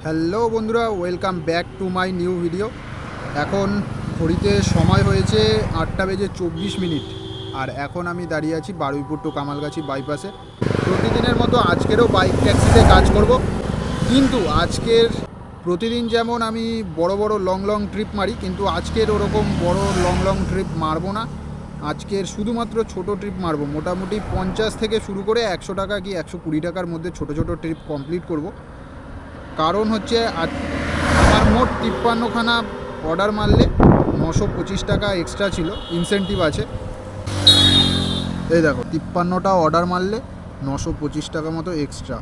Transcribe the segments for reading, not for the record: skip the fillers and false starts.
Hello বন্ধুরা, welcome back to my new video. এখন ঘড়িতে সময় হয়েছে 8:24 আর এখন আমি দাঁড়িয়ে আছি বারুইপুর টু কামালগাছি বাইপাসে। প্রতিদিনের মতো আজকেরও বাইক ট্যাক্সিতে কাজ করব, কিন্তু আজকের প্রতিদিন যেমন আমি বড় বড় লং ট্রিপ মারি, কিন্তু আজকের ওরকম বড় লং ট্রিপ মারবো না। আজকের শুধুমাত্র ছোট ট্রিপ মারবো, মোটামুটি 50 থেকে শুরু করে 100 টাকা কি 120 টাকার মধ্যে ছোট ট্রিপ কমপ্লিট করব। কারণ হচ্ছে আমার মোট 53খানা অর্ডার মারলে 925 টাকা এক্সট্রা ছিল, ইনসেন্টিভ আছে। এই দেখো, 53টা অর্ডার মারলে 925 টাকা মতো এক্সট্রা।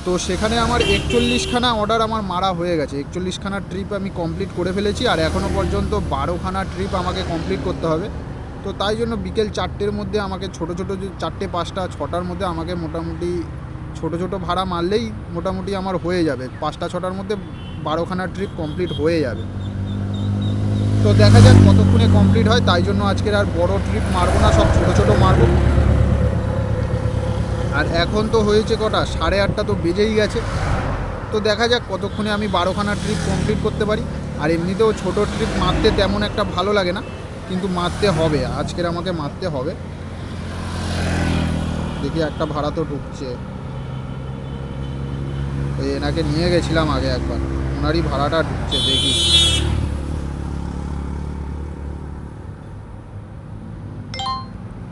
তো সেখানে আমার 41খানা অর্ডার আমার মারা হয়ে গেছে। 41খানা ট্রিপ আমি কমপ্লিট করে ফেলেছি, আর এখনও পর্যন্ত 12খানা ট্রিপ আমাকে কমপ্লিট করতে হবে। তো তাই জন্য বিকেল 4টের মধ্যে আমাকে ছোটো 4টে 5টা 6টার মধ্যে আমাকে মোটামুটি ছোটো ভাড়া মারলেই মোটামুটি আমার হয়ে যাবে। 5টা 6টার মধ্যে 12খানা ট্রিপ কমপ্লিট হয়ে যাবে। তো দেখা যাক কতক্ষণে কমপ্লিট হয়। তাই জন্য আজকের আর বড় ট্রিপ মারবো না, সব ছোটো মারবো। আর এখন তো হয়েছে কটা, 8:30 তো বেজেই গেছে। তো দেখা যাক কতক্ষণে আমি 12খানা ট্রিপ কমপ্লিট করতে পারি। আর এমনিতেও ছোটো ট্রিপ মারতে তেমন একটা ভালো লাগে না, কিন্তু মারতে হবে, আজকের আমাকে মারতে হবে। দেখি একটা ভাড়া তো ঢুকছে। এনাকে নিয়ে গেছিলাম আগে একবার, ওনারই ভাড়াটা ঢুকছে, দেখি।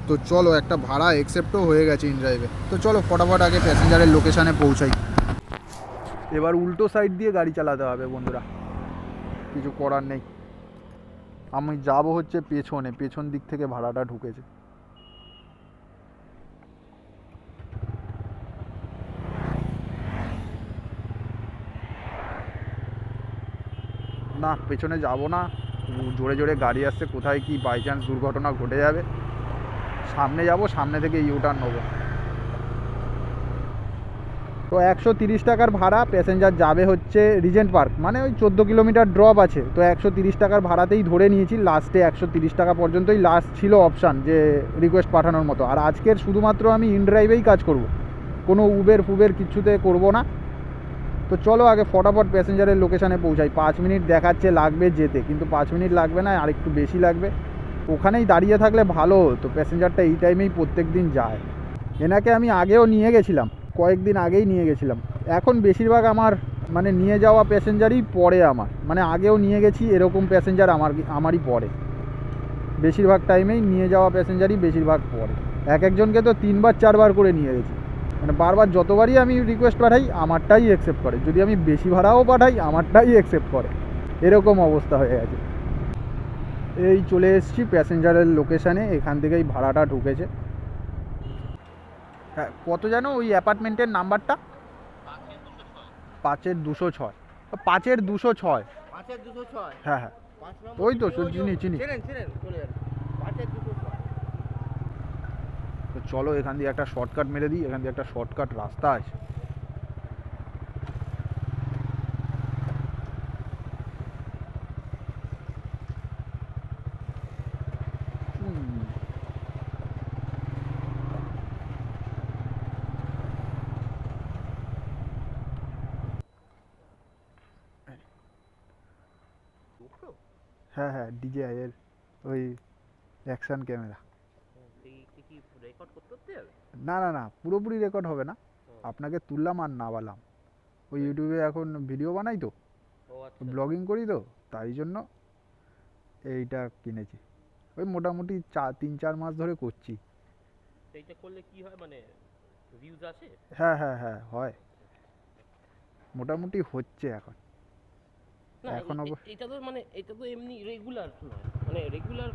তো চলো, একটা ভাড়া অ্যাকসেপ্টও হয়ে গেছে ইনড্রাইভে। তো চলো ফটাফট আগে প্যাসেঞ্জারের লোকেশানে পৌঁছাই। এবার উল্টো সাইড দিয়ে গাড়ি চালাতে হবে বন্ধুরা, কিছু করার নেই। আমি যাব হচ্ছে পেছন দিক থেকে ভাড়াটা ঢুকেছে। না, পেছনে যাব না, জোরে গাড়ি আসছে, কোথায় কি বাই চান্স দুর্ঘটনা ঘটে যাবে। সামনে যাব, সামনে থেকে ইউটার্ন নেবো। তো 130 টাকার ভাড়া, প্যাসেঞ্জার যাবে হচ্ছে রিজেন্ট পার্ক, মানে ওই 14 কিলোমিটার ড্রপ আছে। তো 130 টাকার ভাড়াতেই ধরে নিয়েছি, লাস্টে 130 টাকা পর্যন্তই লাস্ট ছিল অপশান যে রিকোয়েস্ট পাঠানোর মতো। আর আজকের শুধুমাত্র আমি ইনড্রাইভেই কাজ করব, কোনো উবের কিচ্ছুতে করব না। তো চলো আগে ফটাফট প্যাসেঞ্জারের লোকেশানে পৌঁছাই। 5 মিনিট দেখাচ্ছে লাগবে যেতে, কিন্তু 5 মিনিট লাগবে না, আর একটু বেশি লাগবে। ওখানেই দাঁড়িয়ে থাকলে ভালো হতো, প্যাসেঞ্জারটা এই টাইমেই প্রত্যেক দিন যায়। এনাকে আমি আগেও নিয়ে গেছিলাম, কয়েকদিন আগেই নিয়ে গেছিলাম। এখন বেশিরভাগ আমার মানে নিয়ে যাওয়া প্যাসেঞ্জারই পড়ে আমার, মানে আগেও নিয়ে গেছি এরকম প্যাসেঞ্জার আমারই পড়ে। বেশিরভাগ টাইমেই নিয়ে যাওয়া প্যাসেঞ্জারই বেশিরভাগ পড়ে। একজনকে তো 3বার 4বার করে নিয়ে গেছি, মানে বারবার যতবারই আমি রিকোয়েস্ট পাঠাই আমারটাই অ্যাকসেপ্ট করে, যদি আমি বেশি ভাড়াও পাঠাই আমারটাই অ্যাকসেপ্ট করে, এরকম অবস্থা হয়ে গেছে। এই চলে এসেছি প্যাসেঞ্জারের লোকেশানে, এখান থেকেই ভাড়াটা ঢুকেছে। হ্যাঁ, কত যেন ওই অ্যাপার্টমেন্টের নাম্বারটা? 5-206। 5-206। হ্যাঁ হ্যাঁ, ওই তো চিনি। তো চলো এখান দিয়ে একটা শর্টকাট মেরে দিই, এখান দিয়ে একটা শর্টকাট রাস্তা আছে। হ্যাঁ হ্যাঁ, DJI এর ওই অ্যাকশন ক্যামেরা। না, পুরোপুরি রেকর্ড হবে না, আপনাকে তুললাম আর নামালাম। ওই ইউটিউবে এখন ভিডিও বানাই তো, ব্লগিং করি, তো তাই জন্য এইটা কিনেছি। ওই মোটামুটি 3-4 মাস ধরে করছি। এইটা করলে কি হয়, মানে ভিউজ আসে? হ্যাঁ হয়, মোটামুটি হচ্ছে এখন। না, এটা তো মানে এটা তো এমনি রেগুলার নয়, মানে রেগুলার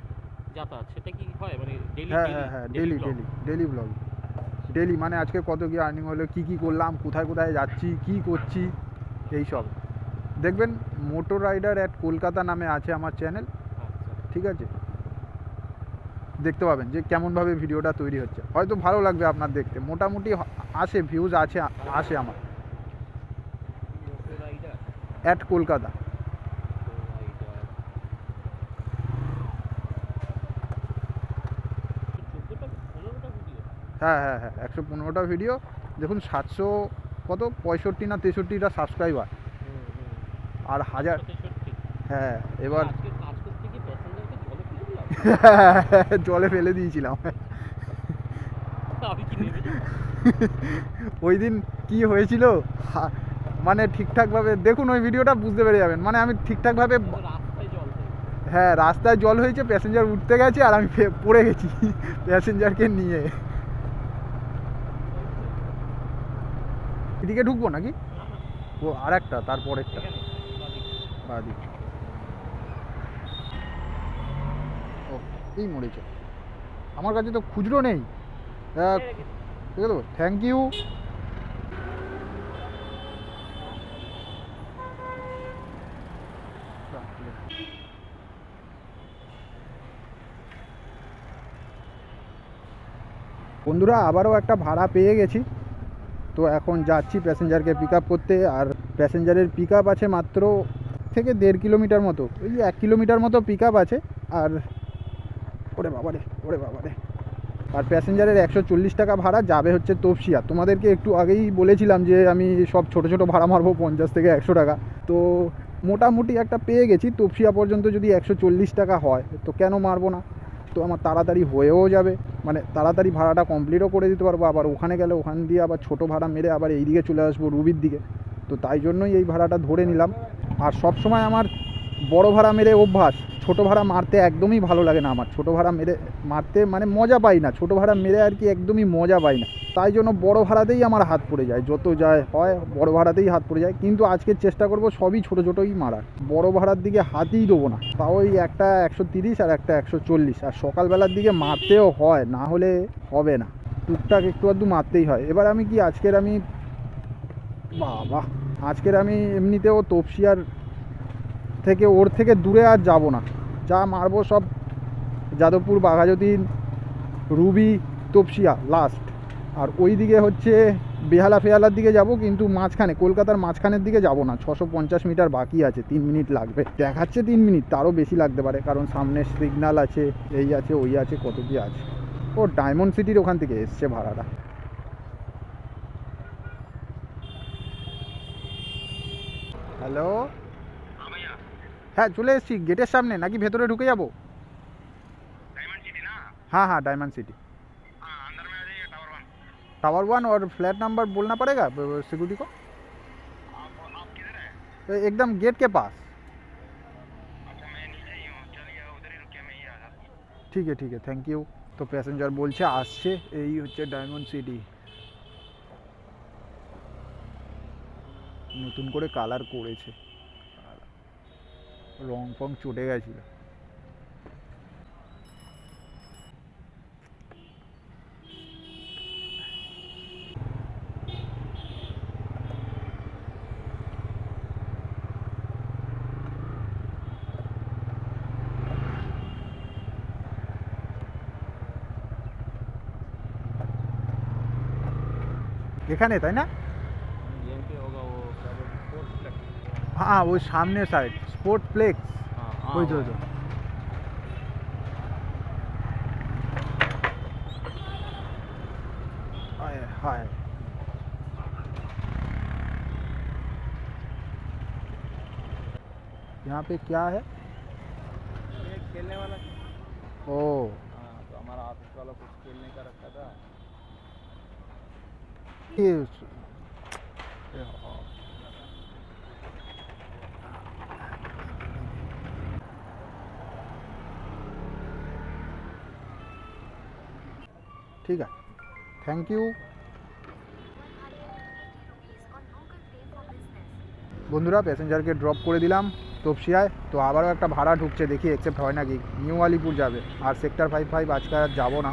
যাতায়াত, সেটা কি হয় মানে ডেইলি? হ্যাঁ, ডেলি ব্লগ, ডেলি, মানে আজকে কত কি আর্নিং হলো, কি করলাম, কোথায় যাচ্ছি, কি করছি, এই সব দেখবেন। মোটর রাইডার অ্যাট কলকাতা নামে আছে আমার চ্যানেল, ঠিক আছে? দেখতে পাবেন যে কেমনভাবে ভিডিওটা তৈরি হচ্ছে, হয়তো ভালো লাগবে আপনার দেখতে। মোটামুটি আসে, ভিউজ আসে আমার অ্যাট কলকাতা। হ্যাঁ 115টা ভিডিও। দেখুন কত 65 না 63টা সাবস্ক্রাইবার আর 1000। 63। হ্যাঁ এবার আজকে কাজ করতে গিয়ে প্যাসেঞ্জারকে জলে ফেলে দিলাম। জলে ফেলে দিয়েছিলাম। আমি কি নেমে যাবো? ওই দিন কি হয়েছিল মানে ঠিকঠাকভাবে দেখুন ওই ভিডিওটা বুঝতে পেরে যাবেন। মানে আমি ঠিকঠাকভাবে রাস্তায় জল থাকে। হ্যাঁ রাস্তায় জল হয়েছে, প্যাসেঞ্জার উঠতে গেছে আর আমি পড়ে গেছি প্যাসেঞ্জারকে নিয়ে। এদিকে ঢুকবো নাকি? ও আর একটা তারপরেরটা এখানে বাদিক। ও এই মরেছে। আমার কাছে তো খুচরো নেই। ঠিক আছে, থ্যাংক ইউ। বন্ধুরা আবারও একটা ভাড়া পেয়ে গেছি, তো এখন যাচ্ছি প্যাসেঞ্জারকে পিক আপ করতে। আর প্যাসেঞ্জারের পিক আপ আছে মাত্র থেকে 1.5 কিলোমিটার মতো, ওই 1 কিলোমিটার মতো পিক আপ আছে। আর ওরে বাবারে আর প্যাসেঞ্জারের 140 টাকা ভাড়া, যাবে হচ্ছে তপসিয়া। তোমাদেরকে একটু আগেই বলেছিলাম যে আমি সব ছোট ছোট ভাড়া মারবো 50 থেকে 100 টাকা, তো মোটামুটি একটা পেয়ে গেছি। তপসিয়া পর্যন্ত যদি 140 টাকা হয় তো কেন মারবো না, তো আমার তাড়াতাড়ি হয়েও যাবে, মানে তাড়াতাড়ি ভাড়াটা কমপ্লিটও করে দিতে পারবো। আবার ওখানে গেলে ওখান দিয়ে আবার ছোটো ভাড়া মেরে আবার এই দিকে চলে আসবো রুবির দিকে, তো তাই জন্যই এই ভাড়াটা ধরে নিলাম। আর সব সময় আমার বড় ভাড়া মেরে অভ্যাস, ছোটো ভাড়া মারতে একদমই ভালো লাগে না আমার। ছোটো ভাড়া মেরে মারতে মানে মজা পাই না, ছোটো ভাড়া মেরে আর কি একদমই মজা পাই না। তাই জন্য বড় ভাড়াতেই আমার হাত পড়ে যায়, যত যায় হয় বড় ভাড়াতেই হাত পড়ে যায়। কিন্তু আজকে চেষ্টা করব সবই ছোটো ছোটোই মারার, বড় ভাড়ার দিকে হাতই দেবো না। তাও ওই একটা 130 আর একটা 140, আর সকালবেলার দিকে মারতেও হয়, না হলে হবে না, টুকটাক একটু আধটু মারতেই হয়। এবার আমি কি আজকের আমি এমনিতেও তপসিয়ার থেকে ওর থেকে দূরে আর যাব না, যা মারবো সব যাদবপুর, বাঘাযতীন, রুবি, তপসিয়া লাস্ট। আর ওই দিকে হচ্ছে বেহালা ফেহালার দিকে যাব, কিন্তু মাঝখানে কলকাতার মাঝখানের দিকে যাব না। 650 মিটার বাকি আছে, 3 মিনিট লাগবে, দেখাচ্ছে 3 মিনিট, তারও বেশি লাগতে পারে, কারণ সামনে সিগন্যাল আছে, এই আছে ওই আছে কত কি আছে। ও ডায়মন্ড সিটির ওখান থেকে এসছে ভাড়াটা। হ্যালো, হ্যাঁ চলে এসেছি গেটের সামনে, নাকি ভেতরে ঢুকে যাবো? हाँ हाँ डायमंड सिटी। अंदर में आ जाइए टावर 1 और फ्लैट नंबर बोलना पड़ेगा सिक्योरिटी को। आप किधर है? तो एकदम गेट के पास। अच्छा मैं नीचे ही हूँ, चलिए उधर ही रुकिए, मैं ही आ जाता हूँ। ठीक है थैंक यू। तो প্যাসেঞ্জার বলছে আসছে, এই হচ্ছে ডায়মন্ড সিটি, নতুন করে কালার করেছে, রং ফং চটে গেছিল। এখানে তাই না? होगा वो क्या बोलते हैं, स्पोर्ट्स फ्लेक्स। हाँ वो सामने साइड स्पोर्ट फ्लेक्स, ওই তো हाय। यहाँ पे क्या है? ये खेलने वाला। ओ हाँ तो हमारा ऑफिस वाला कुछ खेलने का रखा था। ये ঠিক আছে থ্যাংক ইউ। বন্ধুরা প্যাসেঞ্জারকে ড্রপ করে দিলাম তপসিয়ায়, তো আবারও একটা ভাড়া ঢুকছে, দেখি অ্যাকসেপ্ট হয় নাকি। নিউ আলিপুর যাবে, আর সেক্টর 5 আজকে আর যাবো না।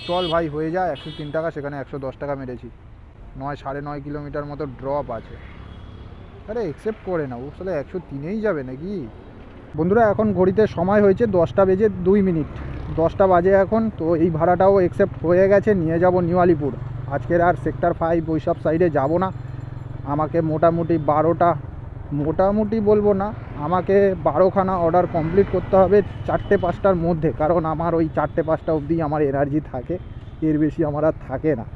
চল ভাই হয়ে যায়, 103 টাকা, সেখানে 110 টাকা মেরেছি, 9.5 কিলোমিটার মতো ড্রপ আছে। আরে অ্যাকসেপ্ট করে না, ও সালে 103এই যাবে নাকি। বন্ধুরা এখন ঘড়িতে সময় হয়েছে 10টা বেজে 2 মিনিট, 10টা বাজে এখন। তো এই ভাড়াটাও অ্যাকসেপ্ট হয়ে গেছে, নিয়ে যাব নিউ আলিপুর। আজকের আর সেক্টর 5 ওই সব সাইডে যাব না। আমাকে মোটামুটি 12টা, মোটামুটি বলবো না, আমাকে 12খানা অর্ডার কমপ্লিট করতে হবে 4টে-5টার মধ্যে, কারণ আমার ওই 4টে-5টা অবধি আমার এনার্জি থাকে, এর বেশি আমার আর থাকে না।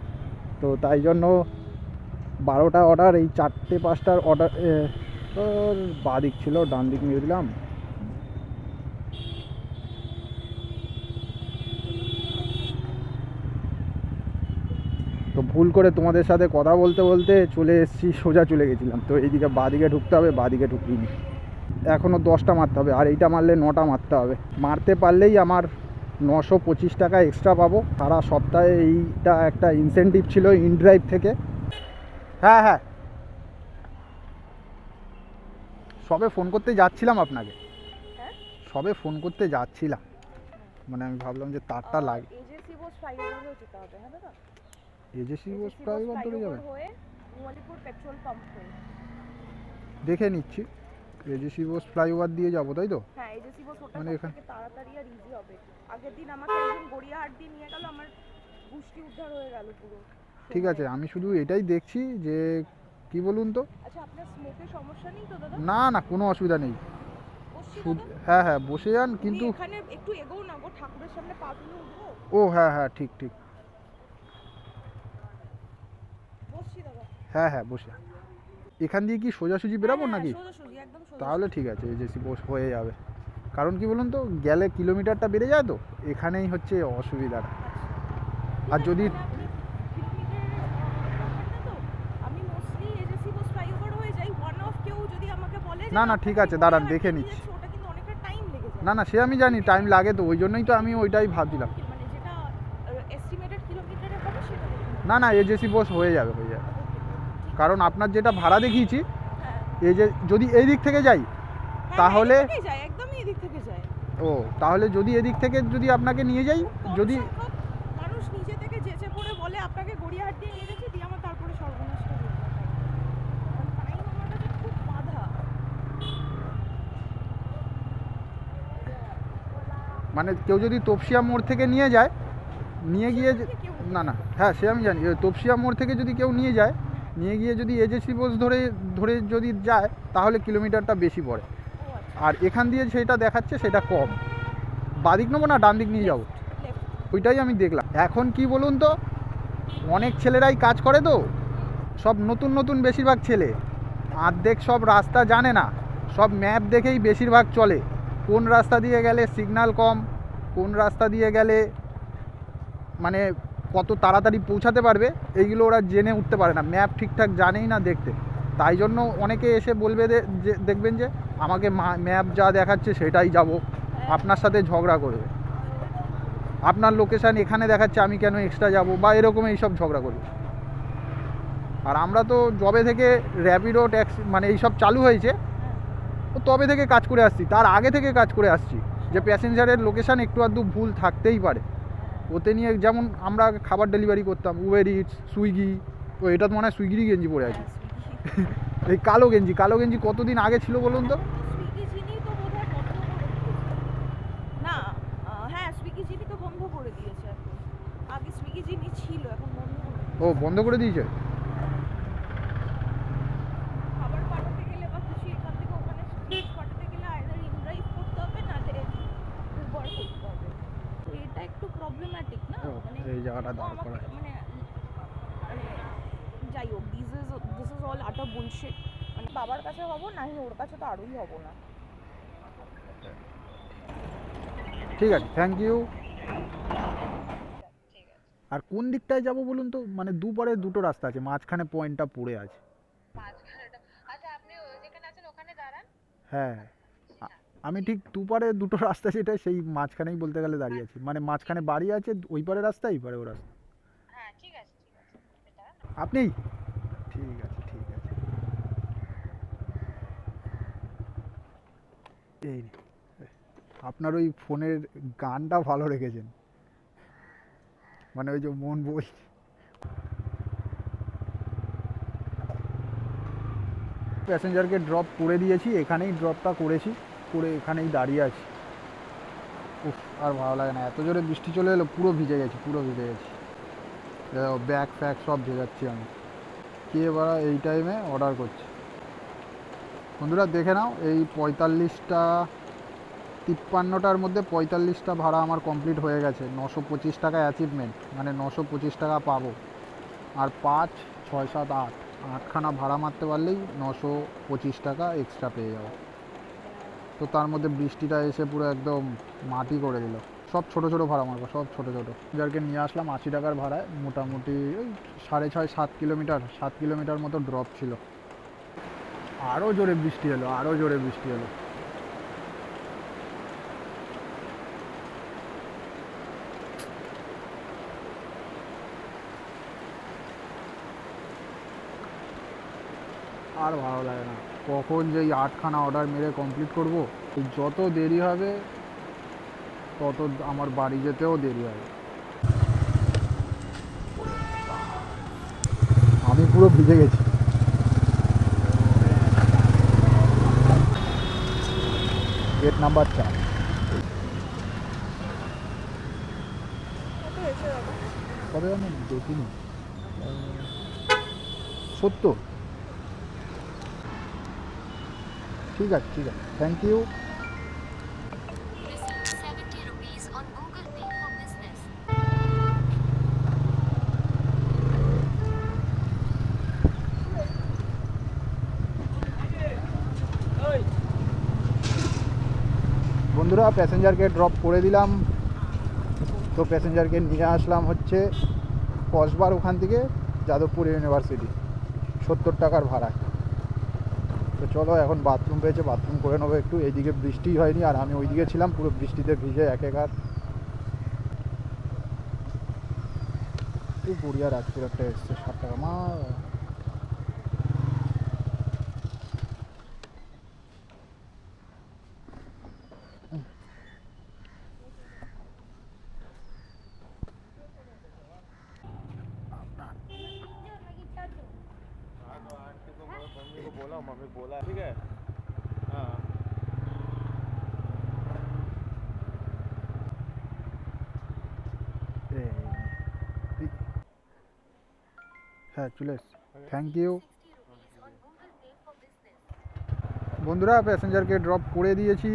তো তাই জন্য 12টা অর্ডার, এই 4টে-5টার অর্ডার তোর বাঁ দিক ছিল, ডান দিক নিয়ে দিলাম। তো ভুল করে তোমাদের সাথে কথা বলতে বলতে চলে এসেছি, সোজা চলে গেছিলাম। তো এইদিকে বাঁ দিকে ঢুকতে হবে, বাঁ দিকে ঢুকিনি। এখনও 10টা মারতে হবে, আর এইটা মারলে 9টা মারতে হবে। মারতে পারলেই আমার 925 টাকা এক্সট্রা পাবো সারা সপ্তাহে। এইটা একটা ইনসেন্টিভ ছিল ইনড্রাইভ থেকে। হ্যাঁ হ্যাঁ, সবে ফোন করতে যাচ্ছিলাম আপনাকে, সবে ফোন করতে যাচ্ছিলাম, মানে আমি ভাবলাম যে তারটা লাগে। এজেসি বোস ফ্লাইওভার হয়ে যেতে হবে, হ্যাঁ দাদা? এজেসি বোস ফ্লাইওভার ধরে যাবে, হয়ে নুয়ালিপুর পেট্রোল পাম্প হয়ে। দেখে নিচ্ছি। এজেসি বোস ফ্লাইওভার দিয়ে যাবো, তাই তো? হ্যাঁ, এজেসি বোস ওটা মানে থেকে তাড়াতাড়ি আর ইজি হবে। আগের দিন আমাকে একজন গড়িয়াহাট দিয়ে নিয়ে গেল, আমার গুষ্টি উদ্ধার হয়ে গেল পুরো। ঠিক আছে, আমি শুধু এটাই দেখছি যে কি বলুন তো। আচ্ছা, আপনার স্মোকের সমস্যা নেই তো দাদা? না না, কোনো অসুবিধা নেই। বসছি শুধু দাদা? হ্যাঁ হ্যাঁ, বসে যান, কিন্তু এখানে একটু এগোও না গো, ঠাকুরের সামনে পা তুলে উঠবো। ও হ্যাঁ হ্যাঁ, ঠিক ঠিক, বসছি দাদা। হ্যাঁ হ্যাঁ বসে। এখান দিয়ে কি সোজাসুজি বেরাবো নাকি? সোজাসুজি, একদম সোজা। তাহলে ঠিক আছে, এজেসি বোস হয়ে যাবে। কারণ কি বলুন তো, গেলে কিলোমিটারটা বেড়ে যায়, তো এখানেই হচ্ছে অসুবিধাটা। আর যদি আমি মোস্টলি এজেসি বোস ফ্লাইওভার হয়ে যাই, ওয়ান অফ কেউ যদি আমাকে বলে না না, ঠিক আছে, দাঁড়ান দেখে নিচ্ছি। ওটা কিন্তু অনেকটা টাইম লেগে যায়। না না, সে আমি জানি টাইম লাগে, তো ওই জন্যই তো আমি ওইটাই ভাবছিলাম। মানে যেটা এস্টিমেটেড কিলোমিটারে হবে সেটা দেখুন। না না, এজেসি বোস হয়ে যাবে, হয়ে যাবে। কারণ আপনার যেটা ভাড়া দেখিয়েছি, হ্যাঁ, এই যে যদি এই দিক থেকে যাই তাহলে এদিক থেকেই যায়, একদমই এদিক থেকে যায়। ও, তাহলে যদি এদিক থেকে যদি আপনাকে নিয়ে যাই, কম যদি সংখ্যক মানুষ নিজে থেকে যেচে পড়ে বলে আপনাকে গড়িয়াহাট দিয়ে নিয়ে গেছি, দিয়ে আমার তারপরে সর্বনাশটা হয়ে যায়। টাইম আমার কাছে খুব বাধা। মানে কেউ যদি তপসিয়া মোড় থেকে নিয়ে যায়, নিয়ে গিয়ে না না, হ্যাঁ সে আমি জানি, তপসিয়া মোড় থেকে যদি কেউ নিয়ে যায়, নিয়ে গিয়ে যদি এজেসি বোস ধরে ধরে যদি যায়, তাহলে কিলোমিটারটা বেশি পড়ে। ও আচ্ছা, আর এখান দিয়ে সেটা দেখাচ্ছে সেটা কম। বাদিক নেবো না ডান দিক নিয়ে যাবো, লেফট। ওইটাই আমি দেখলাম। এখন কি বলুন তো, অনেক ছেলেরাই কাজ করে, তো সব নতুন নতুন বেশিরভাগ ছেলে, অর্ধেক সব রাস্তা জানে না, সব ম্যাপ দেখেই বেশিরভাগ চলে। কোন রাস্তা দিয়ে গেলে সিগন্যাল কম, কোন রাস্তা দিয়ে গেলে মানে কত তাড়াতাড়ি পৌঁছাতে পারবে, এইগুলো ওরা জেনে উঠতে পারে না, ম্যাপ ঠিকঠাক জানেই না দেখতে। তাই জন্য অনেকে এসে বলবে যে দেখবেন যে আমাকে ম্যাপ যা দেখাচ্ছে সেটাই যাব, আপনার সাথে ঝগড়া করবে। আপনার লোকেশান এখানে দেখাচ্ছে, আমি কেন এক্সট্রা যাব, বা এরকম এইসব ঝগড়া করবে। আর আমরা তো যবে থেকে র্যাপিডো ট্যাক্সি মানে এইসব চালু হয়েছে, তো তবে থেকে কাজ করে আসছি, তার আগে থেকে কাজ করে আসছি, যে প্যাসেঞ্জারের লোকেশান একটু আধটু ভুল থাকতেই পারে। ওতে নিয়ে যেমন আমরা খাবার ডেলিভারি করতাম, উবের ইটস, সুইগি। তো এটা তো মনে হয় সুইগিরই গেঞ্জি পরে আছে, এই কালো গেঞ্জি। কালো গেঞ্জি কতদিন আগে ছিল বলুন তো? সুইগি চিনি তো বোধহয় বন্ধ করে দিয়েছে। না, হ্যাঁ সুইগি চিনি তো বন্ধ করে দিয়েছে এখন। আগে সুইগি চিনি ছিল, এখন বন্ধ করে দিয়েছে। ও বন্ধ করে দিয়েছে। খাবার পাঠাতে গেলে বা কিছু এখান থেকে ওখানে জিনিস পাঠাতে গেলে আইদার ইনড্রাইভ করতে হবে, নাহলে উবার করতে হবে। তো এটা একটু প্রবলেম্যাটিক না, মানে এই জায়গাটা ও দাঁড় আমাকে করা। মানে যাই হোক, দিস ইজ অল আটার বুলশিট। মানে বাবার কাছে হব না, ওর কাছে তো আরোই হব না। ঠিক আছে, থ্যাংক ইউ। আর কোন দিকটায় যাব বলুন তো? মানে দুপারে দুটো রাস্তা আছে, মাঝখানে পয়েন্টটা পড়ে আছে। আচ্ছা, আপনি যেখানে আছেন ওখানে দাঁড়ান। হ্যাঁ, আমি ঠিক দুপারে দুটো রাস্তা যেটা সেই মাঝখানেই বলতে গেলে দাঁড়িয়ে আছি। মানে মাঝখানে বাড়ি আছে, ওই পারে রাস্তা, এই পারে ও রাস্তা। হ্যাঁ, ঠিক আছে, দাঁড়ান। আপনি ঠিক আছে, ঠিক আছে। এই নিন। আপনার ওই ফোনের গানটা ভালো রেখেছেন, মানে ওই যে মন বই। প্যাসেঞ্জারকে ড্রপ করে দিয়েছি, এখানেই ড্রপটা করেছি, করে এখানেই দাঁড়িয়ে আছি। উফ, আর ভালো লাগে না, এত জোরে বৃষ্টি চলে এলো, পুরো ভিজে গেছি, পুরো ভিজে গেছি। ব্যাগ ফ্যাগ সব ভেজাচ্ছি আমি। কে এবার এই টাইমে অর্ডার করছে? বন্ধুরা দেখে নাও, এই 53টার মধ্যে 45টা ভাড়া আমার কমপ্লিট হয়ে গেছে। 925 টাকা অ্যাচিভমেন্ট, মানে 925 টাকা পাবো। আর 5, 6, 7, 8 8খানা ভাড়া মারতে পারলেই 925 টাকা এক্সট্রা পেয়ে যাবো। তো তার মধ্যে বৃষ্টিটা এসে পুরো একদম মাটি করে দিল। সব ছোট ছোট ভাড়া মারবো, সব ছোট ছোট। যারকে নিয়ে আসলাম 80 টাকার ভাড়ায়, মোটামুটি ওই 6.5-7 কিলোমিটার, 7 কিলোমিটার মতো ড্রপ ছিল। আরও জোরে বৃষ্টি এলো, আরও জোরে বৃষ্টি এলো। আর ভালো লাগে না, কখন যে এই 8খানা অর্ডার মেরে কমপ্লিট করবো। যত দেরি হবে তত আমার বাড়ি যেতেও দেরি হবে। আমি পুরো ভিজে গেছি। Gate number 4। কবে আমি দেখিনি, 70। ঠিক আছে, ঠিক আছে, thank you. Receive 70 rupees on Google Pay for business. বন্ধুরা, প্যাসেঞ্জারকে ড্রপ করে দিলাম। তো প্যাসেঞ্জারকে নিয়ে আসলাম হচ্ছে কসবার, ওখান থেকে যাদবপুর ইউনিভার্সিটি, 70 টাকার ভাড়া। তো চলো, এখন বাথরুম পেয়েছে, বাথরুম করে নেবো একটু। এইদিকে বৃষ্টি হয়নি, আর আমি ওইদিকে ছিলাম পুরো বৃষ্টিতে ভিজে একেকার। এই গড়িয়ার একটা এসছে 60 টাকা মা। হ্যাঁ, চলে এসছি, thank you. 60 rupees on Google Pay for business. বন্ধুরা, প্যাসেঞ্জারকে ড্রপ করে দিয়েছি।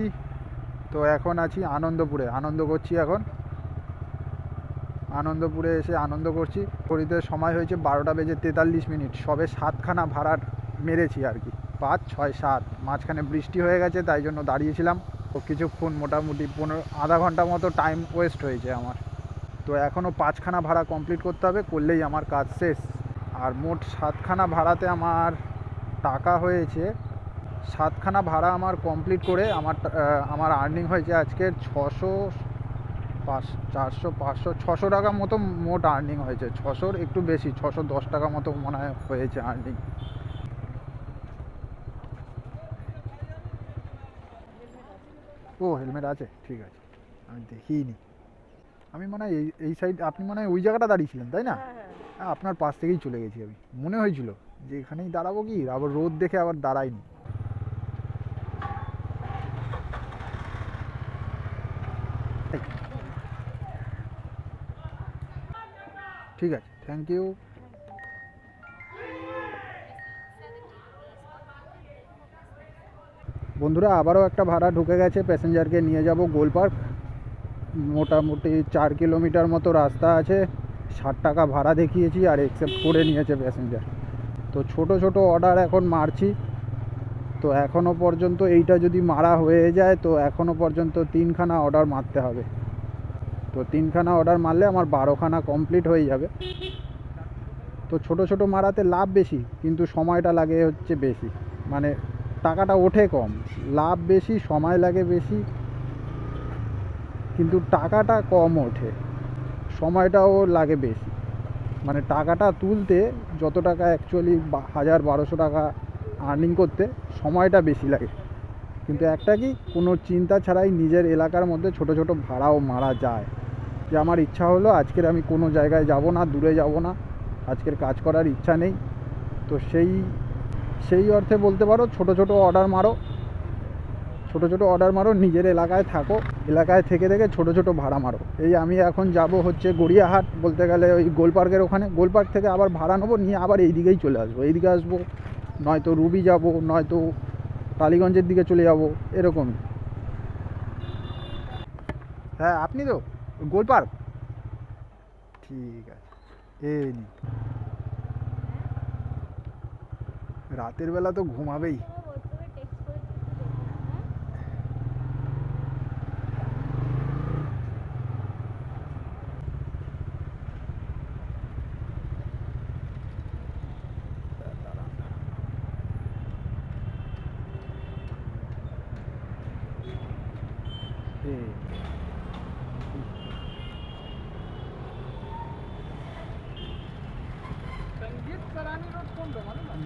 তো এখন আছি আনন্দপুরে, আনন্দ করছি এখন। আনন্দপুরে এসে আনন্দ করছি। ঘড়িতে সময় হয়েছে 12টা বেজে 43 মিনিট। সবে 7খানা ভাড়া মেরেছি আর কি, 5, 6, 7। মাঝখানে বৃষ্টি হয়ে গেছে, তাই জন্য দাঁড়িয়েছিলাম। তো কিছুক্ষণ, মোটামুটি আধা ঘন্টা মতো টাইম ওয়েস্ট হয়েছে আমার। তো এখনও 5খানা ভাড়া কমপ্লিট করতে হবে, করলেই আমার কাজ শেষ। আর মোট 7খানা ভাড়াতে আমার টাকা হয়েছে, 7খানা ভাড়া আমার কমপ্লিট করে আমার আর্নিং হয়েছে আজকের 600 টাকা মতো মোট আর্নিং হয়েছে। 600-র একটু বেশি, 610 টাকা মতো মনে হয় হয়েছে আর্নিং। ও, হেলমেট আছে, ঠিক আছে, আমি দেখিনি। আমি মনে হয় এই সাইড, আপনি মনে হয় ওই জায়গাটা দাঁড়িয়েছিলেন, তাই না? হ্যাঁ, আপনার পাশ থেকেই চলে গেছি আমি। মনে হয়েছিল যে এখানেই দাঁড়াবো, কি আবার রোদ দেখে আবার দাঁড়াইনি। ঠিক আছে, থ্যাংক ইউ। বন্ধুরা, আবারও একটা ভাড়া ঢুকে গেছে। প্যাসেঞ্জারকে নিয়ে যাব গোলপার্ক। মোটামুটি 4 কিলোমিটার মতো রাস্তা আছে। 60 টাকা ভাড়া দেখিয়েছি, আর অ্যাকসেপ্ট করে নিয়েছে প্যাসেঞ্জার। তো ছোট ছোট অর্ডার এখন মারছি। তো এখনও পর্যন্ত এইটা যদি মারা হয়ে যায়, তো এখনও পর্যন্ত 3খানা অর্ডার মারতে হবে। তো 3খানা অর্ডার মারলে আমার 12খানা কমপ্লিট হয়ে যাবে। তো ছোট ছোট মারাতে লাভ বেশি, কিন্তু সময়টা লাগে হচ্ছে বেশি। মানে টাকাটা ওঠে কম, লাভ বেশি, সময় লাগে বেশি, কিন্তু টাকাটা কম ওঠে, সময়টাও লাগে বেশি। মানে টাকাটা তুলতে যত টাকা অ্যাকচুয়ালি 1000-1200 টাকা আর্নিং করতে সময়টা বেশি লাগে। কিন্তু একটা কি, কোনো চিন্তা ছাড়াই নিজের এলাকার মধ্যে ছোট ছোট ভাড়াও মারা যায়। যে আমার ইচ্ছা হলো আজকের আমি কোনো জায়গায় যাব না, দূরে যাব না, আজকের কাজ করার ইচ্ছা নেই। তো সেই অর্থে বলতে পারো ছোট ছোট অর্ডার মারো, ছোট ছোট অর্ডার মারো, নিজের এলাকায় থাকো, এলাকায় থেকে থেকে ছোট ছোট ভাড়া মারো। এই আমি এখন যাব হচ্ছে গড়িয়াহাট, বলতে গেলে ওই গোলপার্কের ওখানে। গোলপার্ক থেকে আবার ভাড়া নেবো, নিয়ে আবার এই দিকেই চলে আসবো। এইদিকে আসবো, নয়তো রুবি যাব, নয়তো টালিগঞ্জের দিকে চলে যাব, এরকমই। হ্যাঁ, আপনি তো গোলপার্ক, ঠিক আছে, এই নি। রাতের বেলা তো ঘুমাবেই। তোমার হোয়াটসঅ্যাপে টেক্সট করেছি একটু দেখো না, হ্যাঁ?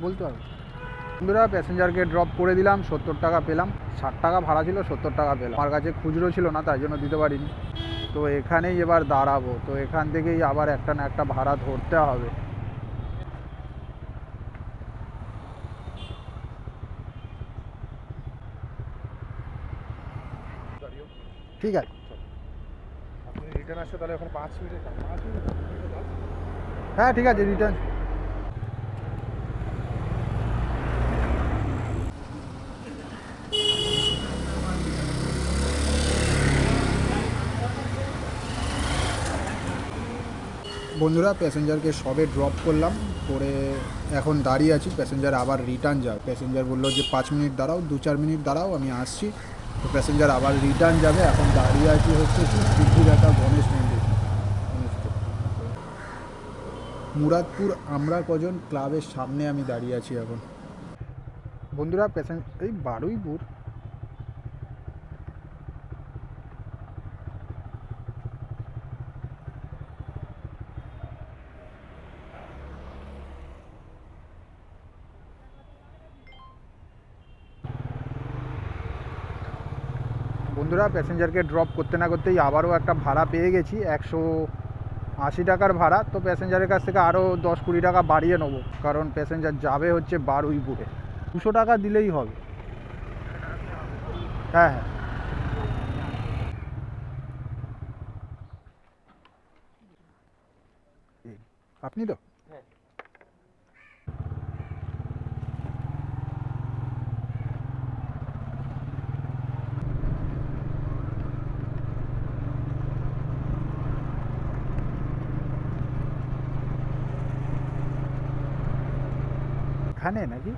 বলতে পারবো। বন্ধুরা প্যাসেঞ্জারকে ড্রপ করে দিলাম, 70 টাকা পেলাম। 60 টাকা ভাড়া ছিল, 70 টাকা পেলাম। আমার কাছে খুচরো ছিল না, তাই জন্য দিতে পারিনি। তো এখানেই এবার দাঁড়াবো, তো এখান থেকেই আবার একটা না একটা ভাড়া ধরতে হবে। ঠিক আছে, আপনি রিটার্ন আসছে তাহলে ওখানে 5 মিনিট হ্যাঁ ঠিক আছে, রিটার্ন। বন্ধুরা প্যাসেঞ্জারকে সবে ড্রপ করলাম, করে এখন দাঁড়িয়ে আছি। প্যাসেঞ্জার আবার রিটার্ন যাবে। প্যাসেঞ্জার বললো যে 5 মিনিট দাঁড়াও, 2-4 মিনিট দাঁড়াও, আমি আসছি। তো প্যাসেঞ্জার আবার রিটার্ন যাবে। এখন দাঁড়িয়ে আছি হচ্ছে কি সিদ্ধিদাতা গণেশ মন্দির, মুরাদপুর আমরা কজন ক্লাবের সামনে আমি দাঁড়িয়ে আছি এখন। বন্ধুরা এই বারুইপুর বন্ধুরা প্যাসেঞ্জারকে ড্রপ করতে না করতেই আবারও একটা ভাড়া পেয়ে গেছি, 180 টাকার ভাড়া। তো প্যাসেঞ্জারের কাছ থেকে আরও 10-20 টাকা বাড়িয়ে নেবো, কারণ প্যাসেঞ্জার যাবে হচ্ছে বারুইপুরে। 200 টাকা দিলেই হবে। হ্যাঁ হ্যাঁ, আপনি তো এখানে নাকি?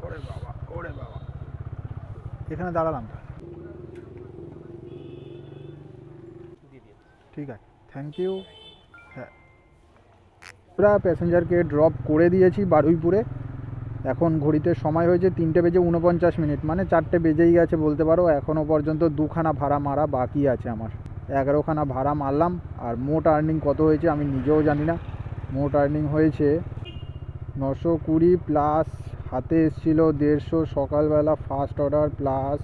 ওরে বাবা, ওরে বাবা, এখানে দাঁড়ালাম তো। ঠিক আছে, থ্যাংক ইউ। হ্যাঁ, আমরা প্যাসেঞ্জারকে ড্রপ করে দিয়েছি বারুইপুরে। এখন ঘড়িতে সময় হয়েছে 3:49, মানে 4টে বেজেই গেছে বলতে পারো। এখনও পর্যন্ত 2খানা ভাড়া মারা বাকি আছে আমার। 11খানা ভাড়া মারলাম। আর মোট আর্নিং কত হয়েছে আমি নিজেও জানি না। মোট আর্নিং হয়েছে 920 প্লাস হাতে এসেছিলো 150 সকালবেলা ফার্স্ট অর্ডার, প্লাস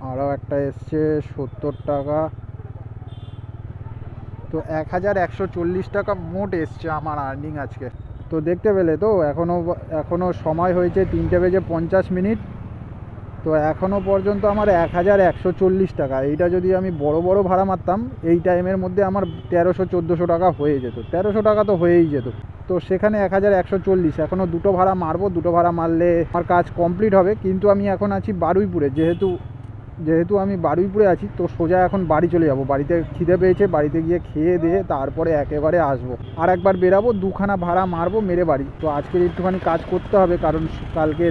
আরও একটা এসছে 70 টাকা। তো 1140 টাকা মোট এসছে আমার আর্নিং আজকে। তো দেখতে পেলে তো, এখনও সময় হয়েছে 3:50। তো এখনও পর্যন্ত আমার 1140 টাকা। এইটা যদি আমি বড় বড় ভাড়া মারতাম এই টাইমের মধ্যে আমার 1300-1400 টাকা হয়ে যেত। 1300 টাকা তো হয়েই যেত। তো সেখানে 1140, এখনও 2টো ভাড়া মারবো। 2টো ভাড়া মারলে আমার কাজ কমপ্লিট হবে। কিন্তু আমি এখন আছি বারুইপুরে, যেহেতু আমি বারুইপুরে আছি, তো সোজা এখন বাড়ি চলে যাব। বাড়িতে খিদে পেয়েছে, বাড়িতে গিয়ে খেয়ে দিয়ে তারপরে একেবারে আসবো। আর একবার বেরাবো, 2খানা ভাড়া মারবো মেরে বাড়ি। তো আজকের একটুখানি কাজ করতে হবে, কারণ কালকে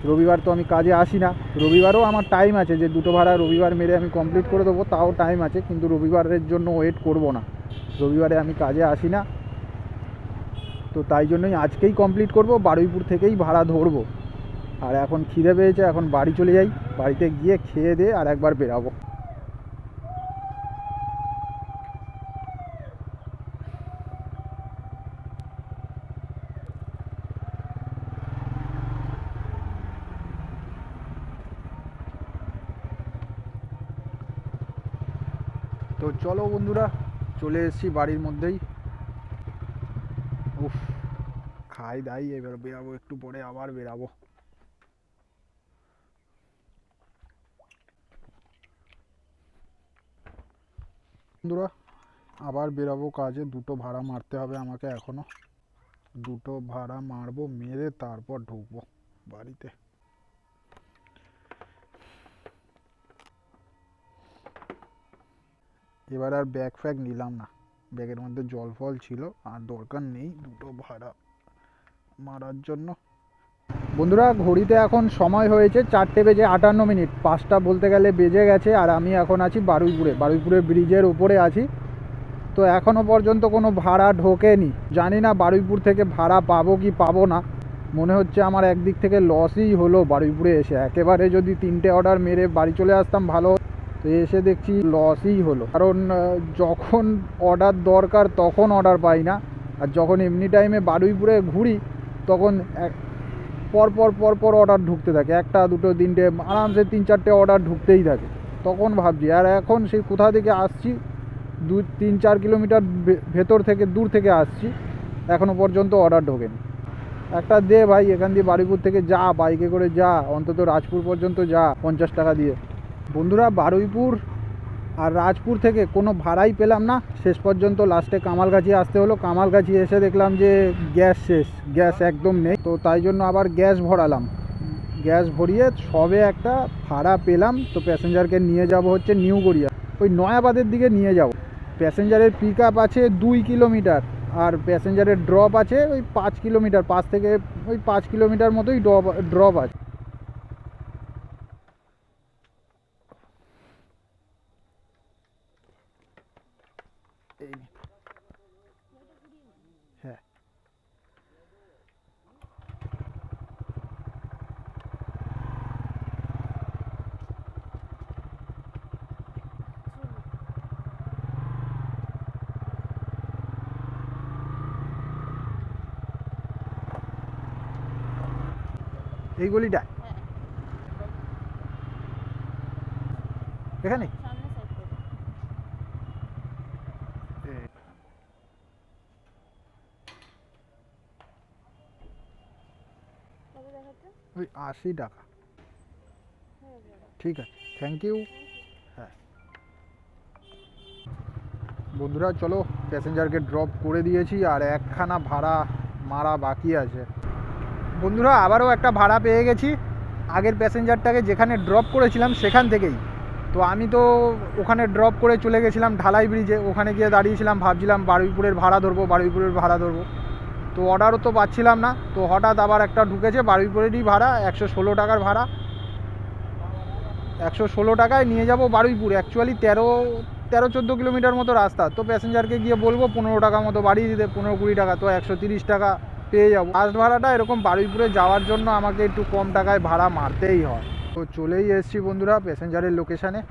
রবিবার তো আমি কাজে আসি না। রবিবারও আমার টাইম আছে, যে 2টো ভাড়া রবিবার মেরে আমি কমপ্লিট করে দেবো, তাও টাইম আছে। কিন্তু রবিবারের জন্য ওয়েট করব না, রবিবারে আমি কাজে আসি না। তো তাই জন্যই আজকেই কমপ্লিট করব, বারুইপুর থেকেই ভাড়া ধরবো। আর এখন খিদে পেয়েছে, এখন বাড়ি চলে যাই। বাড়িতে গিয়ে খেয়ে দিয়ে আর একবার বেরাবো। তো চলো বন্ধুরা, চলে এসেছি বাড়ির মধ্যেই। উফ, খাই দাই এবার বেরাবো, একটু পরে আবার বেরাবো। বন্ধুরা আবার বেরাবো কাজে। 2টো ভাড়া মারতে হবে আমাকে এখনো। 2টো ভাড়া মারবো, মেরে তারপর ঢুকবো বাড়িতে। এবার আর ব্যাগ ফ্যাগ নিলাম না, ব্যাগের মধ্যে জল ফল ছিল, আর দরকার নেই দুটো ভাড়া মারার জন্য। বন্ধুরা ঘড়িতে এখন সময় হয়েছে 4:58, 5টা বলতে গেলে বেজে গেছে। আর আমি এখন আছি বারুইপুরের ব্রিজের উপরে আছি। তো এখনও পর্যন্ত কোনো ভাড়া ঢোকেনি। জানি না বারুইপুর থেকে ভাড়া পাবো কি পাবো না। মনে হচ্ছে আমার একদিক থেকে লসই হলো বারুইপুরে এসে। একেবারে যদি 3টে অর্ডার মেরে বাড়ি চলে আসতাম ভালো, তো এসে দেখছি লসই হলো। কারণ যখন অর্ডার দরকার তখন অর্ডার পাই না, আর যখন এমনি টাইমে বারুইপুরে ঘুরি তখন পর অর্ডার ঢুকতে থাকে, 1টা 2টো 3টে আরামসে 3-4টে অর্ডার ঢুকতেই থাকে। তখন ভাবছি, আর এখন সেই কোথা থেকে আসছি, 2-3-4 কিলোমিটার ভেতর থেকে দূর থেকে আসছি, এখনও পর্যন্ত অর্ডার ঢোকেনি। একটা দে ভাই, এখান দিয়ে বারুইপুর থেকে যা, বাইকে করে যা, অন্তত রাজপুর পর্যন্ত যা 50 টাকা দিয়ে। বন্ধুরা বারুইপুর আর রাজপুর থেকে কোনো ভাড়াই পেলাম না। শেষ পর্যন্ত লাস্টে কামালগাছি আসতে হলো। কামালগাছি এসে দেখলাম যে গ্যাস শেষ, গ্যাস একদম নেই। তো তাই জন্য আবার গ্যাস ভরালাম। গ্যাস ভরিয়ে সবে একটা ভাড়া পেলাম। তো প্যাসেঞ্জারকে নিয়ে যাব হচ্ছে নিউ গড়িয়া, ওই নয়াবাদের দিকে নিয়ে যাব। প্যাসেঞ্জারের পিক আপ আছে 2 কিলোমিটার, আর প্যাসেঞ্জারের ড্রপ আছে ওই 5 কিলোমিটার, 5 থেকে ওই 5 কিলোমিটার মতোই ড্রপ আছে। হ্যাঁ, এই গলিটা এখানে। সামনে সাইড করে কত দেখাচ্ছে? ওই 80 টাকা। ঠিক আছে, থ্যাংক ইউ। হ্যাঁ বন্ধুরা চলো, প্যাসেঞ্জারকে ড্রপ করে দিয়েছি, আর একখানা ভাড়া মারা বাকি আছে। বন্ধুরা আবারও একটা ভাড়া পেয়ে গেছি, আগের প্যাসেঞ্জারটাকে যেখানে ড্রপ করেছিলাম সেখান থেকেই। তো আমি তো ওখানে ড্রপ করে চলে গেছিলাম ঢালাই ব্রিজে, ওখানে গিয়ে দাঁড়িয়েছিলাম, ভাবছিলাম বারুইপুরের ভাড়া ধরবো। তো অর্ডারও তো পাচ্ছিলাম না। তো হঠাৎ আবার একটা ঢুকেছে বারুইপুরেরই ভাড়া, 116 টাকার ভাড়া। 116 টাকায় নিয়ে যাব বারুইপুর। অ্যাকচুয়ালি 13-14 কিলোমিটার মতো রাস্তা। তো প্যাসেঞ্জারকে গিয়ে বলবো 15 টাকা মতো বাড়িয়ে দিতে, 15-20 টাকা, তো 130 টাকা পেয়ে যাবো। ফার্স্ট ভাড়াটা এরকম বারুইপুরে যাওয়ার জন্য আমাকে একটু কম টাকায় ভাড়া মারতেই হয়। তো চলেই এসেছি বন্ধুরা প্যাসেঞ্জারের লোকেশানে।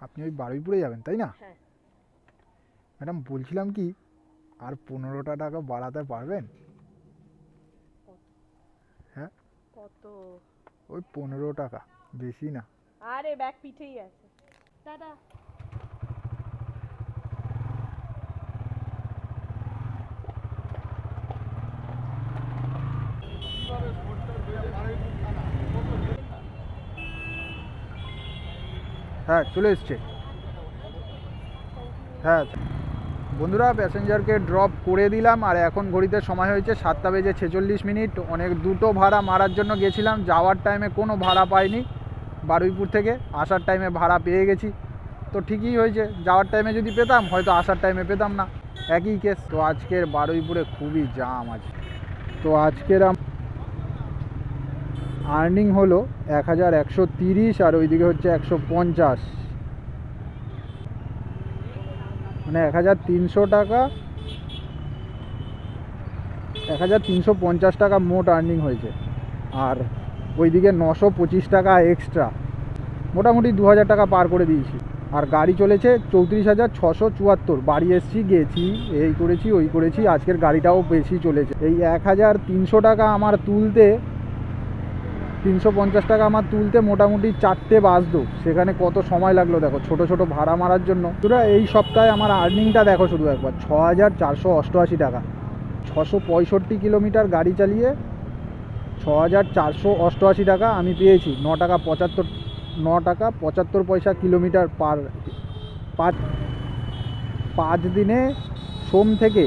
আপনি ওই বারুইপুরে যাবেন তাই না? হ্যাঁ। ম্যাডাম বলছিলাম কি, আর 15টা টাকা বাড়াতে পারবেন? হ্যাঁ কত? ওই 15 টাকা, বেশি না। আরে ব্যাগ পিঠেই আছে দাদা। হ্যাঁ চলে এসছে। হ্যাঁ বন্ধুরা প্যাসেঞ্জারকে ড্রপ করে দিলাম, আর এখন ঘড়িতে সময় হয়েছে 7:46। অনেক দুটো ভাড়া মারার জন্য গেছিলাম, যাওয়ার টাইমে কোনো ভাড়া পাইনি বারুইপুর থেকে, আসার টাইমে ভাড়া পেয়ে গেছি। তো ঠিকই হয়েছে, যাওয়ার টাইমে যদি পেতাম হয়তো আসার টাইমে পেতাম না, একই কেস। তো আজকের বারুইপুরে খুবই জাম আছে। তো আজকের আর্নিং হলো 1130, আর ওইদিকে হচ্ছে 150, মানে 1300 টাকা, 1350 টাকা মোট আর্নিং হয়েছে। আর ওইদিকে 925 টাকা এক্সট্রা, মোটামুটি 2000 টাকা পার করে দিয়েছি। আর গাড়ি চলেছে 34,674। বাড়ি এসছি, গেছি, এই করেছি ওই করেছি, আজকের গাড়িটাও বেশি চলেছে। এই 1300 টাকা আমার তুলতে, 350 টাকা আমার তুলতে মোটামুটি 4টে বাজতো। সেখানে কত সময় লাগলো দেখো, ছোট ছোট ভাড়া মারার জন্য। পুরো এই সপ্তাহে আমার আর্নিংটা দেখো শুধু একবার, 6488 টাকা। 665 কিলোমিটার গাড়ি চালিয়ে 6,488 টাকা আমি পেয়েছি। 9 টাকা 75 পয়সা কিলোমিটার পার 5 দিনে সোম থেকে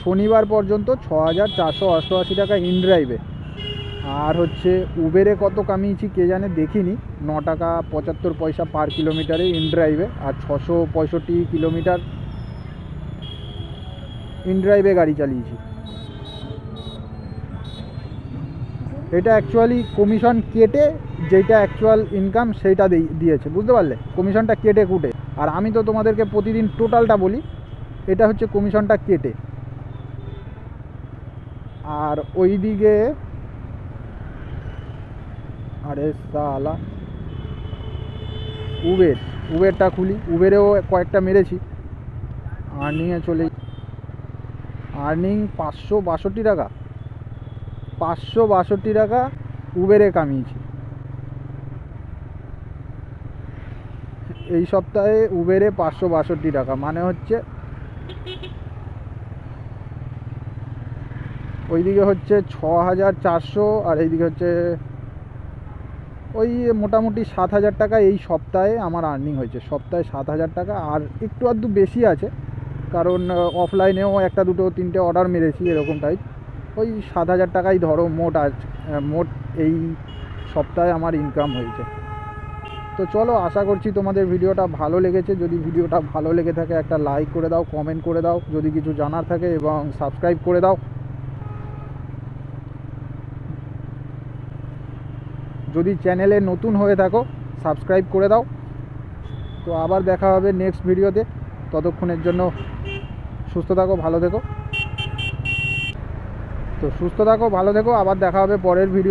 শনিবার পর্যন্ত 6,488 টাকা ইন ড্রাইভে। আর হচ্ছে উবেরে কত কামিয়েছি কে জানে, দেখিনি। 9 টাকা 75 পয়সা পার কিলোমিটারে ইন ড্রাইভে, আর 665 কিলোমিটার ইন ড্রাইভে গাড়ি চালিয়েছি। এটা অ্যাকচুয়ালি কমিশন কেটে যেটা অ্যাকচুয়াল ইনকাম সেইটা দিয়েছে, বুঝতে পারলে? কমিশনটা কেটে কুটে। আর আমি তো তোমাদেরকে প্রতিদিন টোটালটা বলি, এটা হচ্ছে কমিশনটা কেটে। আর ওই দিকে আরে সালা উবেরটা খুলি, উবেরেও কয়েকটা মেরেছি। আর্নিংয়ে চলে, আর্নিং 562 টাকা, 562 টাকা উবেরে কামিয়েছি এই সপ্তাহে। উবেরে 562 টাকা মানে হচ্ছে, ওইদিকে হচ্ছে 6,400 আর এইদিকে হচ্ছে ওই মোটামুটি 7,000 টাকা এই সপ্তাহে আমার আর্নিং হয়েছে। সপ্তাহে 7,000 টাকা, আর একটু আধটু বেশি আছে কারণ অফলাইনেও একটা দুটো তিনটে অর্ডার মেরেছি এরকম টাইপ। ওই 7,000 টাকাই ধরো মোট এই সপ্তাহে আমার ইনকাম হয়েছে। তো চলো, আশা করছি তোমাদের ভিডিওটা ভালো লেগেছে। যদি ভিডিওটা ভালো লেগে থাকে একটা লাইক করে দাও, কমেন্ট করে দাও যদি কিছু জানার থাকে, এবং সাবস্ক্রাইব করে দাও যদি চ্যানেলে নতুন হয়ে থাকো, সাবস্ক্রাইব করে দাও। তো আবার দেখা হবে নেক্সট ভিডিওতে। ততক্ষণের জন্য সুস্থ থাকো, ভালো থেকো। আবার দেখা হবে পরের ভিডিও।